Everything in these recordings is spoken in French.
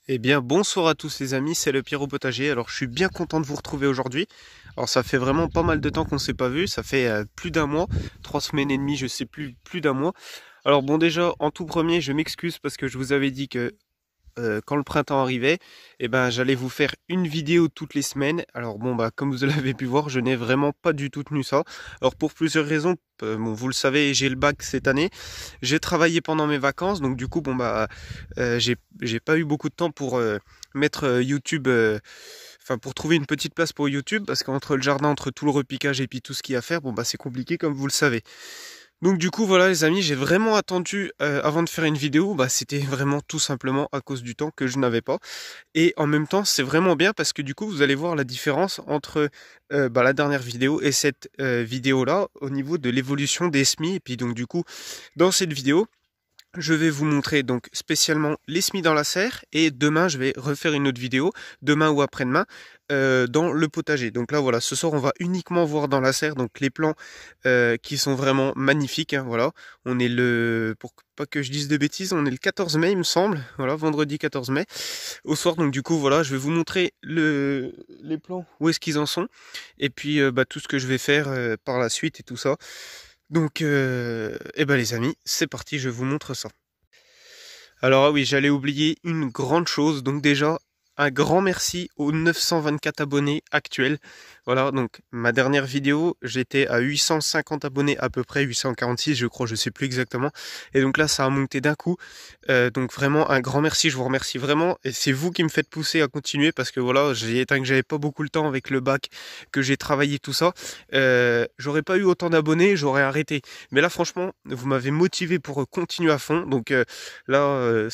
Eh bien, bonsoir à tous les amis, c'est le Pierrot Potager. Alors, je suis bien content de vous retrouver aujourd'hui. Alors, ça fait vraiment pas mal de temps qu'on s'est pas vu. Ça fait plus d'un mois, 3 semaines et demie, je sais plus d'un mois. Alors bon, déjà, en tout premier, je m'excuse parce que je vous avais dit que quand le printemps arrivait, eh ben, j'allais vous faire une vidéo toutes les semaines. Alors bon, bah, comme vous l'avez pu voir, je n'ai vraiment pas du tout tenu ça. Alors pour plusieurs raisons, bon, vous le savez, j'ai le bac cette année. J'ai travaillé pendant mes vacances, donc du coup, bon bah, j'ai pas eu beaucoup de temps pour mettre YouTube. Enfin, pour trouver une petite place pour YouTube, parce qu'entre le jardin, entre tout le repiquage et puis tout ce qu'il y a à faire, bon bah c'est compliqué comme vous le savez. Donc du coup voilà les amis, j'ai vraiment attendu avant de faire une vidéo, bah c'était vraiment tout simplement à cause du temps que je n'avais pas. Et en même temps c'est vraiment bien parce que du coup vous allez voir la différence entre bah, la dernière vidéo et cette vidéo là au niveau de l'évolution des semis. Et puis donc du coup dans cette vidéo je vais vous montrer donc spécialement les semis dans la serre et demain je vais refaire une autre vidéo, demain ou après-demain, dans le potager. Donc là voilà, ce soir on va uniquement voir dans la serre donc les plants qui sont vraiment magnifiques. Hein, voilà, on est pour pas que je dise de bêtises, on est le 14 mai il me semble. Voilà, vendredi 14 mai au soir. Donc du coup voilà, je vais vous montrer les plants où est-ce qu'ils en sont et puis bah, tout ce que je vais faire par la suite et tout ça. Donc, eh ben les amis, c'est parti, je vous montre ça. Alors ah oui, j'allais oublier une grande chose. Donc déjà, un grand merci aux 924 abonnés actuels. Voilà, donc ma dernière vidéo, j'étais à 850 abonnés à peu près, 846 je crois, je sais plus exactement. Et donc là, ça a monté d'un coup. Donc vraiment un grand merci, je vous remercie vraiment. Et c'est vous qui me faites pousser à continuer parce que voilà, étant que j'avais pas beaucoup le temps avec le bac, que j'ai travaillé tout ça, j'aurais pas eu autant d'abonnés, j'aurais arrêté. Mais là, franchement, vous m'avez motivé pour continuer à fond. Donc là,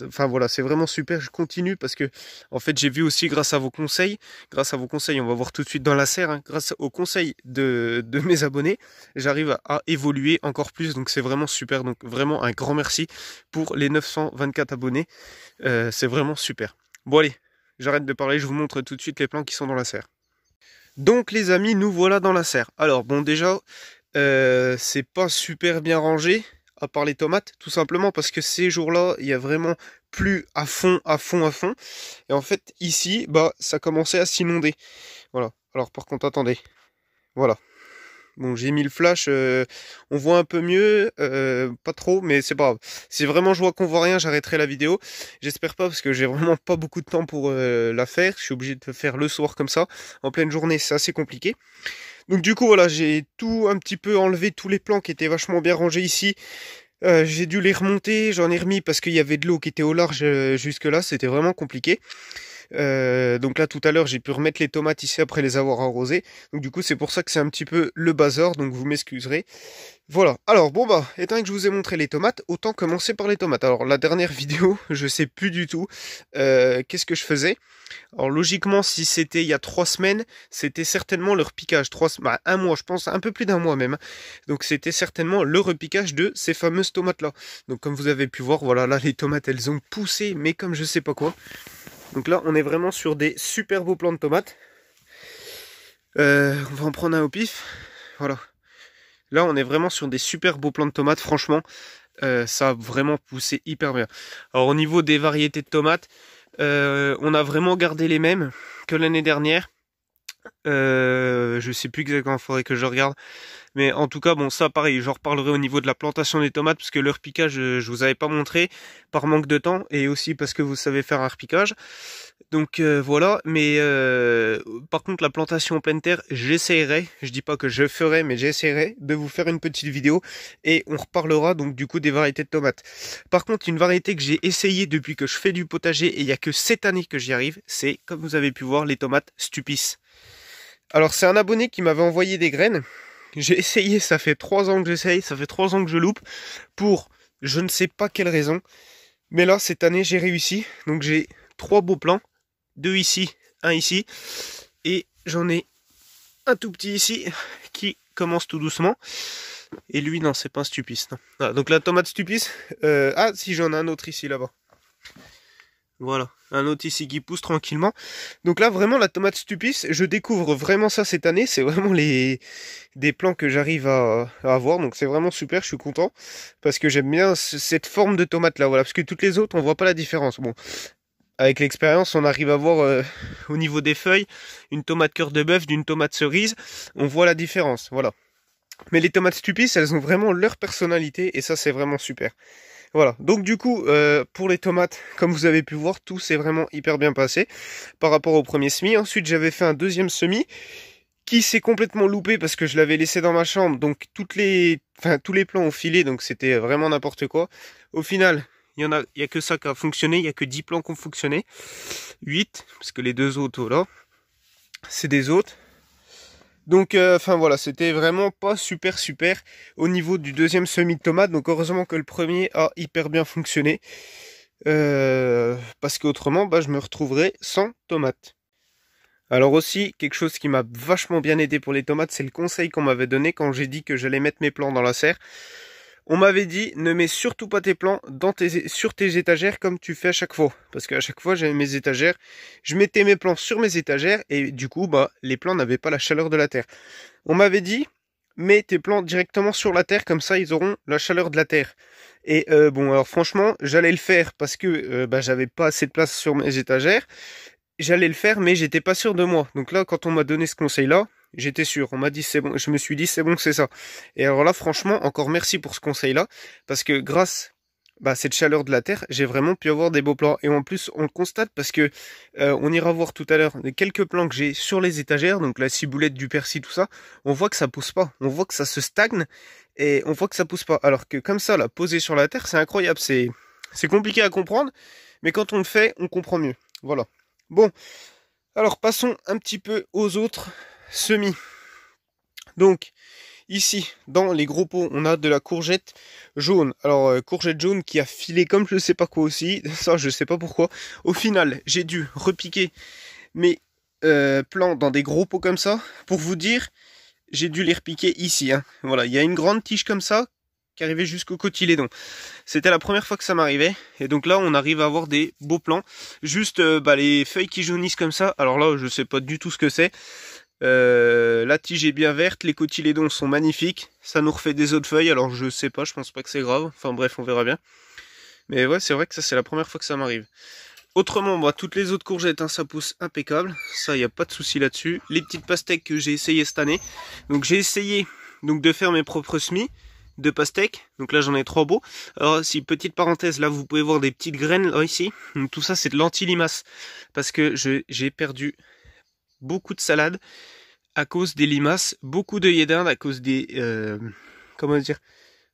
enfin voilà, c'est vraiment super. Je continue parce que, en fait, j'ai vu aussi grâce à vos conseils, on va voir tout de suite dans la serre, hein, grâce aux conseils de mes abonnés, j'arrive à évoluer encore plus. Donc c'est vraiment super. Donc vraiment un grand merci pour les 924 abonnés. C'est vraiment super. Bon allez, j'arrête de parler. Je vous montre tout de suite les plants qui sont dans la serre. Donc les amis, nous voilà dans la serre. Alors bon déjà, c'est pas super bien rangé, à part les tomates, tout simplement parce que ces jours-là, il y a vraiment plu à fond, à fond, à fond. Et en fait, ici, bah, ça commençait à s'inonder. Voilà. Alors par contre, attendez. Voilà. Bon, j'ai mis le flash, on voit un peu mieux, pas trop, mais c'est pas grave. Si vraiment je vois qu'on voit rien, j'arrêterai la vidéo. J'espère pas, parce que j'ai vraiment pas beaucoup de temps pour la faire. Je suis obligé de le faire le soir comme ça. En pleine journée, c'est assez compliqué. Donc du coup voilà, j'ai tout un petit peu enlevé, tous les plants qui étaient vachement bien rangés ici. J'ai dû les remonter, j'en ai remis parce qu'il y avait de l'eau qui était au large jusque là, c'était vraiment compliqué. Donc là tout à l'heure j'ai pu remettre les tomates ici après les avoir arrosées. Donc du coup c'est pour ça que c'est un petit peu le bazar, donc vous m'excuserez. Voilà, alors bon bah, étant que je vous ai montré les tomates, autant commencer par les tomates. Alors la dernière vidéo, je sais plus du tout qu'est-ce que je faisais. Alors logiquement, si c'était il y a 3 semaines, c'était certainement le repiquage. Bah, un mois, je pense, un peu plus d'un mois même. Donc c'était certainement le repiquage de ces fameuses tomates-là. Donc comme vous avez pu voir, voilà, là les tomates, elles ont poussé, mais comme je sais pas quoi. Donc là, on est vraiment sur des super beaux plants de tomates. On va en prendre un au pif. Voilà. Là, on est vraiment sur des super beaux plants de tomates, franchement. Ça a vraiment poussé hyper bien. Alors au niveau des variétés de tomates, on a vraiment gardé les mêmes que l'année dernière. Je sais plus exactement, il faudrait que je regarde. Mais en tout cas, bon, ça pareil, j'en reparlerai au niveau de la plantation des tomates, parce que le repiquage, je vous avais pas montré, par manque de temps, et aussi parce que vous savez faire un repiquage. Donc voilà, mais par contre la plantation en pleine terre, j'essaierai, je dis pas que je ferai, mais j'essaierai de vous faire une petite vidéo, et on reparlera donc du coup des variétés de tomates. Par contre, une variété que j'ai essayé depuis que je fais du potager, et il y a que cette année que j'y arrive, c'est, comme vous avez pu voir, les tomates Stupis. Alors c'est un abonné qui m'avait envoyé des graines. J'ai essayé, ça fait 3 ans que j'essaye, ça fait 3 ans que je loupe, pour je ne sais pas quelle raison. Mais là, cette année, j'ai réussi. Donc j'ai 3 beaux plants, 2 ici, un ici. Et j'en ai un tout petit ici, qui commence tout doucement. Et lui, non, c'est pas un Stupis. Non. Voilà, donc la tomate Stupis. Ah, si, j'en ai un autre ici, là-bas. Voilà, un autre ici qui pousse tranquillement. Donc là, vraiment, la tomate Stupis, je découvre vraiment ça cette année. C'est vraiment des plants que j'arrive à avoir. Donc c'est vraiment super, je suis content. Parce que j'aime bien cette forme de tomate là, voilà. Parce que toutes les autres, on voit pas la différence. Bon, avec l'expérience, on arrive à voir au niveau des feuilles une tomate cœur de bœuf d'une tomate cerise. On voit la différence, voilà. Mais les tomates Stupis, elles ont vraiment leur personnalité et ça, c'est vraiment super. Voilà, donc du coup, pour les tomates, comme vous avez pu voir, tout s'est vraiment hyper bien passé par rapport au premier semis. Ensuite, j'avais fait un deuxième semis qui s'est complètement loupé parce que je l'avais laissé dans ma chambre. Donc tous les plants ont filé, donc c'était vraiment n'importe quoi. Au final, il y a que ça qui a fonctionné, il y a que 10 plants qui ont fonctionné. 8, parce que les deux autres, là, c'est des autres. Donc, voilà, c'était vraiment pas super au niveau du deuxième semis de tomates. Donc, heureusement que le premier a hyper bien fonctionné. Parce qu'autrement, je me retrouverais sans tomates. Alors aussi, quelque chose qui m'a vachement bien aidé pour les tomates, c'est le conseil qu'on m'avait donné quand j'ai dit que j'allais mettre mes plants dans la serre. On m'avait dit, ne mets surtout pas tes plants sur tes étagères comme tu fais à chaque fois. Parce qu'à chaque fois, j'avais mes étagères, je mettais mes plants sur mes étagères et du coup, les plants n'avaient pas la chaleur de la terre. On m'avait dit, mets tes plants directement sur la terre, comme ça, ils auront la chaleur de la terre. Et bon, alors franchement, j'allais le faire parce que j'avais pas assez de place sur mes étagères. J'allais le faire, mais j'étais pas sûr de moi. Donc là, quand on m'a donné ce conseil-là, j'étais sûr. On m'a dit c'est bon. Je me suis dit c'est bon, c'est ça. Et alors là, franchement, encore merci pour ce conseil-là, parce que grâce à cette chaleur de la terre, j'ai vraiment pu avoir des beaux plants. Et en plus, on le constate parce que on ira voir tout à l'heure quelques plants que j'ai sur les étagères, donc la ciboulette, du persil, tout ça. On voit que ça pousse pas. On voit que ça se stagne et on voit que ça pousse pas. Alors que comme ça, là, posé sur la terre, c'est incroyable. C'est compliqué à comprendre, mais quand on le fait, on comprend mieux. Voilà. Bon, alors passons un petit peu aux autres semis. Donc, ici, dans les gros pots, on a de la courgette jaune. Alors, courgette jaune qui a filé comme je sais pas quoi aussi. Ça, je sais pas pourquoi. Au final, j'ai dû repiquer mes plants dans des gros pots comme ça. Pour vous dire, j'ai dû les repiquer ici. Hein. Voilà, il y a une grande tige comme ça qui arrivait jusqu'au cotylédon. C'était la première fois que ça m'arrivait. Et donc là, on arrive à avoir des beaux plants. Juste les feuilles qui jaunissent comme ça. Alors là, je sais pas du tout ce que c'est. La tige est bien verte. Les cotylédons sont magnifiques. Ça nous refait des autres feuilles. Alors je sais pas, je pense pas que c'est grave. Enfin bref, on verra bien. Mais ouais, c'est vrai que ça, c'est la première fois que ça m'arrive. Autrement, toutes les autres courgettes, hein, ça pousse impeccable. Ça, il n'y a pas de souci là-dessus. Les petites pastèques que j'ai essayé cette année. Donc j'ai essayé de faire mes propres semis de pastèques. Donc là, j'en ai 3 beaux. Alors, si petite parenthèse, là, vous pouvez voir des petites graines là ici. Donc tout ça, c'est de l'anti-limace. Parce que j'ai perdu beaucoup de salades à cause des limaces. Beaucoup d'œillets d'Inde à cause des... comment dire,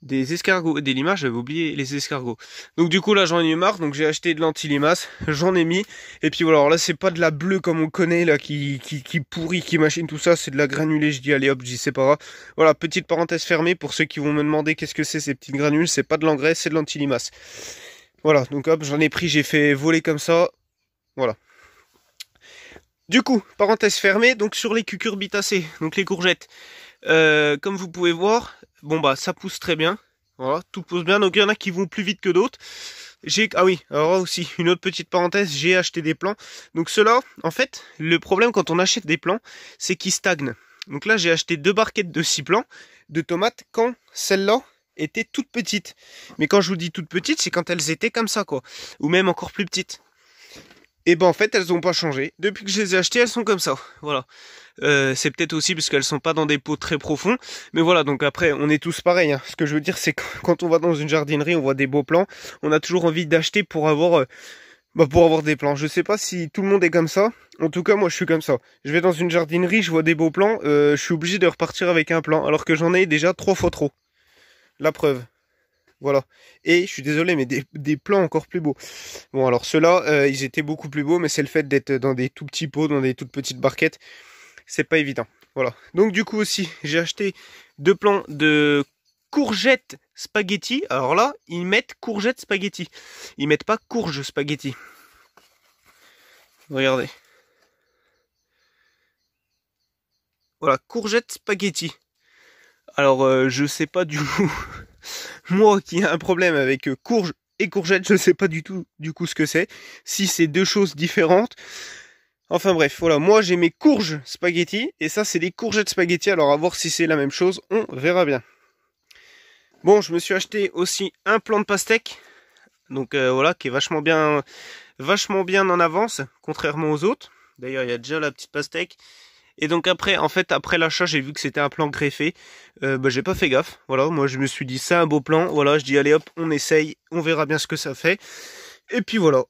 des escargots, des limaces, j'avais oublié les escargots. Donc du coup là j'en ai eu marre, donc j'ai acheté de l'anti-limace, j'en ai mis, et puis voilà, alors là c'est pas de la bleue comme on connaît là qui pourrit, qui machine tout ça, c'est de la granulée, je dis allez hop, je dis c'est pas grave. Voilà, petite parenthèse fermée pour ceux qui vont me demander qu'est-ce que c'est ces petites granules, c'est pas de l'engrais, c'est de l'anti-limace. Voilà, donc hop, j'en ai pris, j'ai fait voler comme ça, voilà. Du coup, parenthèse fermée, donc sur les cucurbitacées, donc les courgettes, comme vous pouvez voir, ça pousse très bien. Voilà, tout pousse bien. Donc il y en a qui vont plus vite que d'autres. Ah oui, alors là aussi, une autre petite parenthèse, j'ai acheté des plants. Donc ceux-là, en fait, le problème quand on achète des plants, c'est qu'ils stagnent. Donc là, j'ai acheté 2 barquettes de 6 plants de tomates quand celles-là étaient toutes petites. Mais quand je vous dis toutes petites, c'est quand elles étaient comme ça, quoi. Ou même encore plus petites. Et en fait, elles n'ont pas changé. Depuis que je les ai achetées, elles sont comme ça. Voilà. C'est peut-être aussi parce qu'elles sont pas dans des pots très profonds. Mais voilà, donc après, on est tous pareils. Hein. Ce que je veux dire, c'est que quand on va dans une jardinerie, on voit des beaux plants. On a toujours envie d'acheter pour avoir des plants. Je sais pas si tout le monde est comme ça. En tout cas, moi, je suis comme ça. Je vais dans une jardinerie, je vois des beaux plants. Je suis obligé de repartir avec un plan. Alors que j'en ai déjà 3 fois trop. La preuve. Voilà. Et je suis désolé, mais des plants encore plus beaux. Bon, alors ceux-là, ils étaient beaucoup plus beaux, mais c'est le fait d'être dans des tout petits pots, dans des toutes petites barquettes. C'est pas évident. Voilà. Donc du coup aussi, j'ai acheté 2 plants de courgettes spaghetti. Alors là, ils mettent courgettes spaghetti. Ils mettent pas courge spaghetti. Regardez. Voilà, courgettes spaghetti. Alors, je sais pas du tout... Moi qui ai un problème avec courge et courgette, je sais pas du tout du coup ce que c'est. Si c'est 2 choses différentes. Enfin bref, voilà, moi j'ai mes courges spaghetti et ça c'est des courgettes spaghetti. Alors à voir si c'est la même chose, on verra bien. Bon, je me suis acheté aussi un plant de pastèque. Donc voilà, qui est vachement bien vachement bien en avance, contrairement aux autres. D'ailleurs, il y a déjà la petite pastèque. Et donc après, en fait, après l'achat, j'ai vu que c'était un plan greffé. J'ai pas fait gaffe. Voilà, moi je me suis dit, c'est un beau plan. Voilà, je dis, allez hop, on essaye, on verra bien ce que ça fait. Et puis voilà.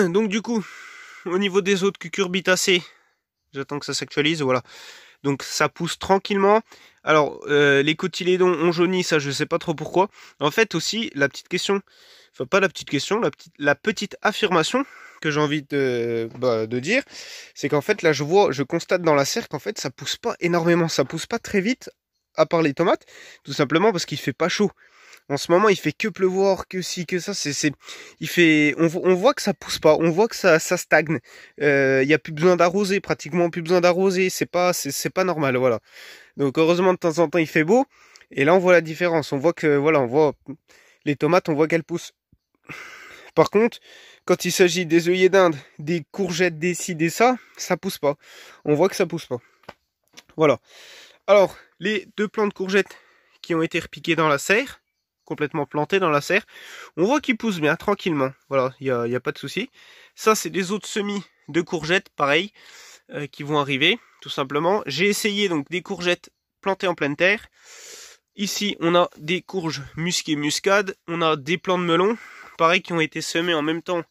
Donc du coup, au niveau des autres cucurbitacées, j'attends que ça s'actualise, voilà. Donc ça pousse tranquillement. Alors, les cotylédons ont jauni, ça je sais pas trop pourquoi. En fait aussi, la petite question, enfin pas la petite question, la petite affirmation que j'ai envie de dire, c'est qu'en fait là je constate dans la serre qu'en fait ça pousse pas énormément, ça pousse pas très vite, à part les tomates, tout simplement parce qu'il fait pas chaud. En ce moment, il fait que pleuvoir, que ci, que ça. On voit que ça pousse pas, on voit que ça stagne. Il y a plus besoin d'arroser, pratiquement plus besoin d'arroser. C'est pas normal, voilà. Donc heureusement de temps en temps il fait beau. Et là on voit la différence. On voit que voilà, on voit les tomates, on voit qu'elles poussent. Par contre, quand il s'agit des œillets d'Inde, des courgettes, des ci, des ça, ça pousse pas. On voit que ça pousse pas. Voilà. Alors, les 2 plants de courgettes qui ont été repiqués dans la serre, complètement plantés dans la serre, on voit qu'ils poussent bien, tranquillement. Voilà, il y a pas de souci. Ça, c'est des autres semis de courgettes, pareil, qui vont arriver, tout simplement. J'ai essayé donc des courgettes plantées en pleine terre. Ici, on a des courges musquées muscade. On a des plants de melon, pareil, qui ont été semés en même temps.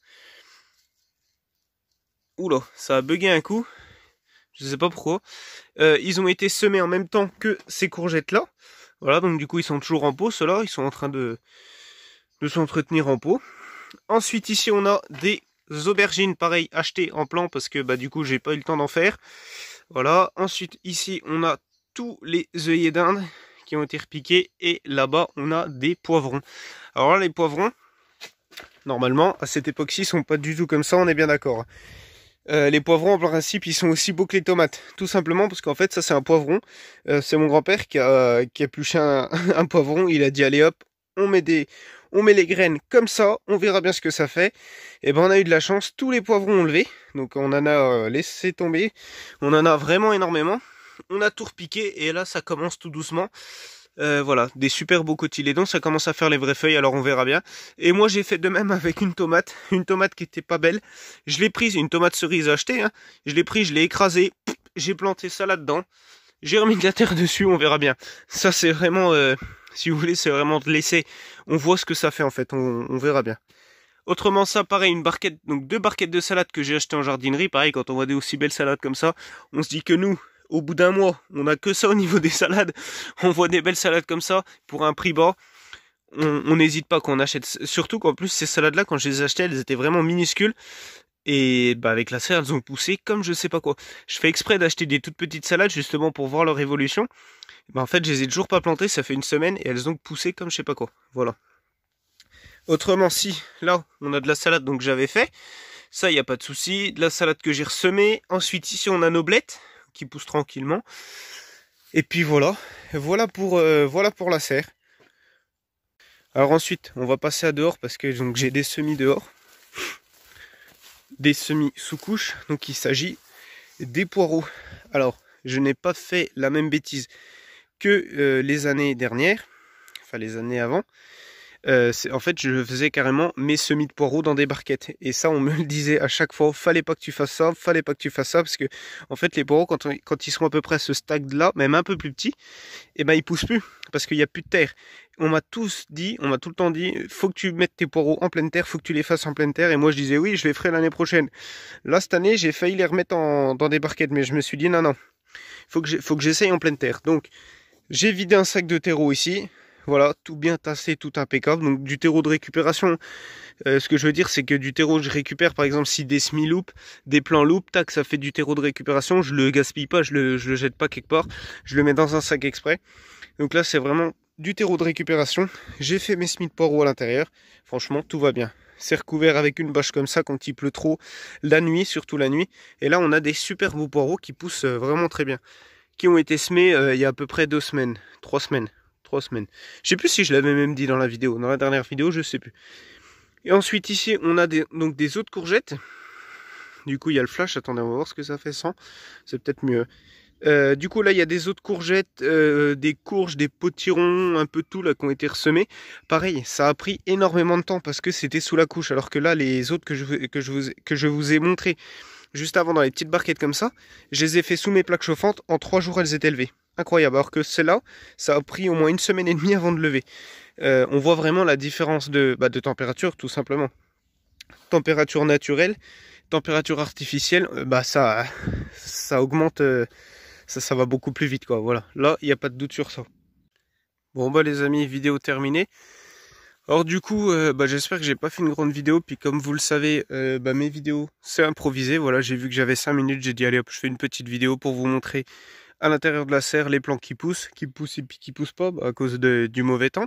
Oula, ça a bugué un coup. Je sais pas pourquoi. Ils ont été semés en même temps que ces courgettes-là. Voilà, donc du coup, ils sont toujours en pot, ceux-là. Ils sont en train de s'entretenir en pot. Ensuite, ici, on a des aubergines, pareil, achetées en plan parce que du coup, j'ai pas eu le temps d'en faire. Voilà. Ensuite, ici, on a tous les œillets d'Inde qui ont été repiqués. Et là-bas, on a des poivrons. Alors là, les poivrons, normalement, à cette époque-ci, sont pas du tout comme ça, on est bien d'accord. Les poivrons, en principe, ils sont aussi beaux que les tomates. Tout simplement parce qu'en fait, ça, c'est un poivron. C'est mon grand-père qui a épluché un poivron. Il a dit, allez hop, on met les graines comme ça, on verra bien ce que ça fait. Et ben, on a eu de la chance, tous les poivrons ont levé. Donc, on en a laissé tomber. On en a vraiment énormément. On a tout repiqué et là, ça commence tout doucement. Voilà, des super beaux cotylédons, ça commence à faire les vraies feuilles, alors on verra bien. Et moi j'ai fait de même avec une tomate qui était pas belle. Je l'ai prise, une tomate cerise achetée, hein. Je l'ai prise, je l'ai écrasée, j'ai planté ça là-dedans. J'ai remis de la terre dessus, on verra bien. Ça c'est vraiment, si vous voulez, c'est vraiment de laisser. On voit ce que ça fait en fait, on verra bien. Autrement ça, pareil, une barquette, donc 2 barquettes de salade que j'ai achetées en jardinerie. Pareil, quand on voit des aussi belles salades comme ça, on se dit que nous, au bout d'un mois, on n'a que ça au niveau des salades. On voit des belles salades comme ça, pour un prix bas. On n'hésite pas qu'on achète. Surtout qu'en plus, ces salades-là, quand je les achetais, elles étaient vraiment minuscules. Et avec la serre, elles ont poussé comme je sais pas quoi. Je fais exprès d'acheter des toutes petites salades, justement pour voir leur évolution. En fait, je les ai toujours pas plantées, ça fait une semaine, et elles ont poussé comme je sais pas quoi. Voilà. Autrement, si, là, on a de la salade, donc j'avais fait. Ça, il n'y a pas de souci. De la salade que j'ai ressemée. Ensuite, ici, on a nos blettes qui poussent tranquillement. Et puis voilà. Voilà pour la serre. Alors ensuite, on va passer à dehors parce que j'ai des semis dehors. Des semis sous couche. Donc il s'agit des poireaux. Alors, je n'ai pas fait la même bêtise que les années dernières. Enfin, les années avant. En fait, je faisais carrément mes semis de poireaux dans des barquettes. Et ça, on me le disait à chaque fois. Fallait pas que tu fasses ça, fallait pas que tu fasses ça. Parce que, en fait, les poireaux, quand ils sont à peu près à ce stade-là, même un peu plus petits, et ben, ils poussent plus. Parce qu'il n'y a plus de terre. On m'a tout le temps dit, faut que tu mettes tes poireaux en pleine terre, faut que tu les fasses en pleine terre. Et moi, je disais, oui, je les ferai l'année prochaine. Là, cette année, j'ai failli les remettre dans des barquettes. Mais je me suis dit, non. Faut que j'essaye en pleine terre. Donc, j'ai vidé un sac de terreau ici. Voilà, tout bien tassé, tout impeccable. Donc du terreau de récupération, ce que je veux dire, c'est que du terreau, je récupère par exemple si des semis-loupes, des plants loupes, tac, ça fait du terreau de récupération. Je le gaspille pas, je le jette pas quelque part. Je le mets dans un sac exprès. Donc là, c'est vraiment du terreau de récupération. J'ai fait mes semis de poireaux à l'intérieur. Franchement, tout va bien. C'est recouvert avec une bâche comme ça quand il pleut trop, la nuit, surtout la nuit. Et là, on a des super beaux poireaux qui poussent vraiment très bien. Qui ont été semés il y a à peu près 2 semaines, 3 semaines. 3 semaines. Je sais plus si je l'avais même dit dans la vidéo. Dans la dernière vidéo, je sais plus. Et ensuite, ici, on a donc des autres courgettes. Du coup, il y a le flash. Attendez, on va voir ce que ça fait sans. C'est peut-être mieux. Du coup là il y a des autres courgettes, des courges, des potirons, un peu tout là qui ont été ressemés. Pareil, ça a pris énormément de temps parce que c'était sous la couche. Alors que là les autres que je vous ai montré juste avant dans les petites barquettes comme ça, je les ai fait sous mes plaques chauffantes. En 3 jours elles étaient levées. Incroyable. Alors que celle-là, ça a pris au moins 1 semaine et demie avant de lever. On voit vraiment la différence de température tout simplement. Température naturelle, température artificielle, ça augmente. Ça va beaucoup plus vite quoi, voilà. Là, il n'y a pas de doute sur ça. Bon bah les amis, vidéo terminée. Alors du coup, j'espère que j'ai pas fait une grande vidéo. Puis comme vous le savez, mes vidéos, c'est improvisé. Voilà, j'ai vu que j'avais 5 minutes, j'ai dit allez hop, je fais une petite vidéo pour vous montrer à l'intérieur de la serre les plants qui poussent et puis qui poussent pas à cause du mauvais temps.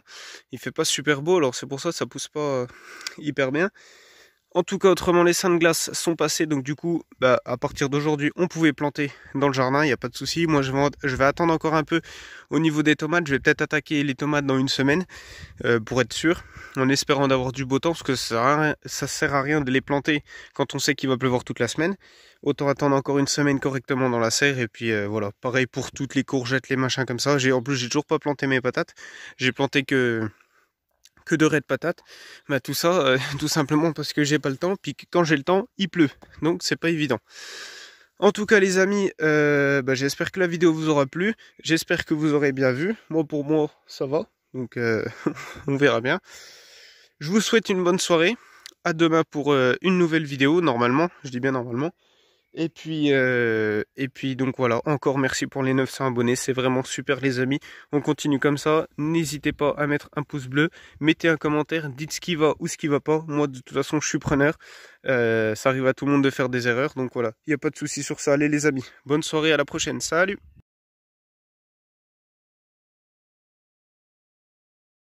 Il fait pas super beau, alors c'est pour ça que ça pousse pas hyper bien. En tout cas, autrement, les seins de glace sont passés. Donc du coup, à partir d'aujourd'hui, on pouvait planter dans le jardin. Il n'y a pas de souci. Moi, je vais attendre encore un peu au niveau des tomates. Je vais peut-être attaquer les tomates dans 1 semaine pour être sûr. En espérant d'avoir du beau temps. Parce que ça sert à rien de les planter quand on sait qu'il va pleuvoir toute la semaine. Autant attendre encore 1 semaine correctement dans la serre. Et puis voilà. Pareil pour toutes les courgettes, les machins comme ça. En plus, j'ai toujours pas planté mes patates. J'ai planté que de raies de patates, tout ça tout simplement parce que j'ai pas le temps, puis quand j'ai le temps il pleut, donc c'est pas évident. En tout cas les amis, j'espère que la vidéo vous aura plu, j'espère que vous aurez bien vu. Moi pour moi ça va, donc on verra bien. Je vous souhaite une bonne soirée, à demain pour une nouvelle vidéo, normalement, je dis bien normalement. Et puis donc voilà, encore merci pour les 900 abonnés, c'est vraiment super les amis. On continue comme ça, n'hésitez pas à mettre un pouce bleu, mettez un commentaire, dites ce qui va ou ce qui va pas. Moi de toute façon je suis preneur, ça arrive à tout le monde de faire des erreurs, donc voilà, il n'y a pas de souci sur ça. Allez les amis, bonne soirée, à la prochaine, salut!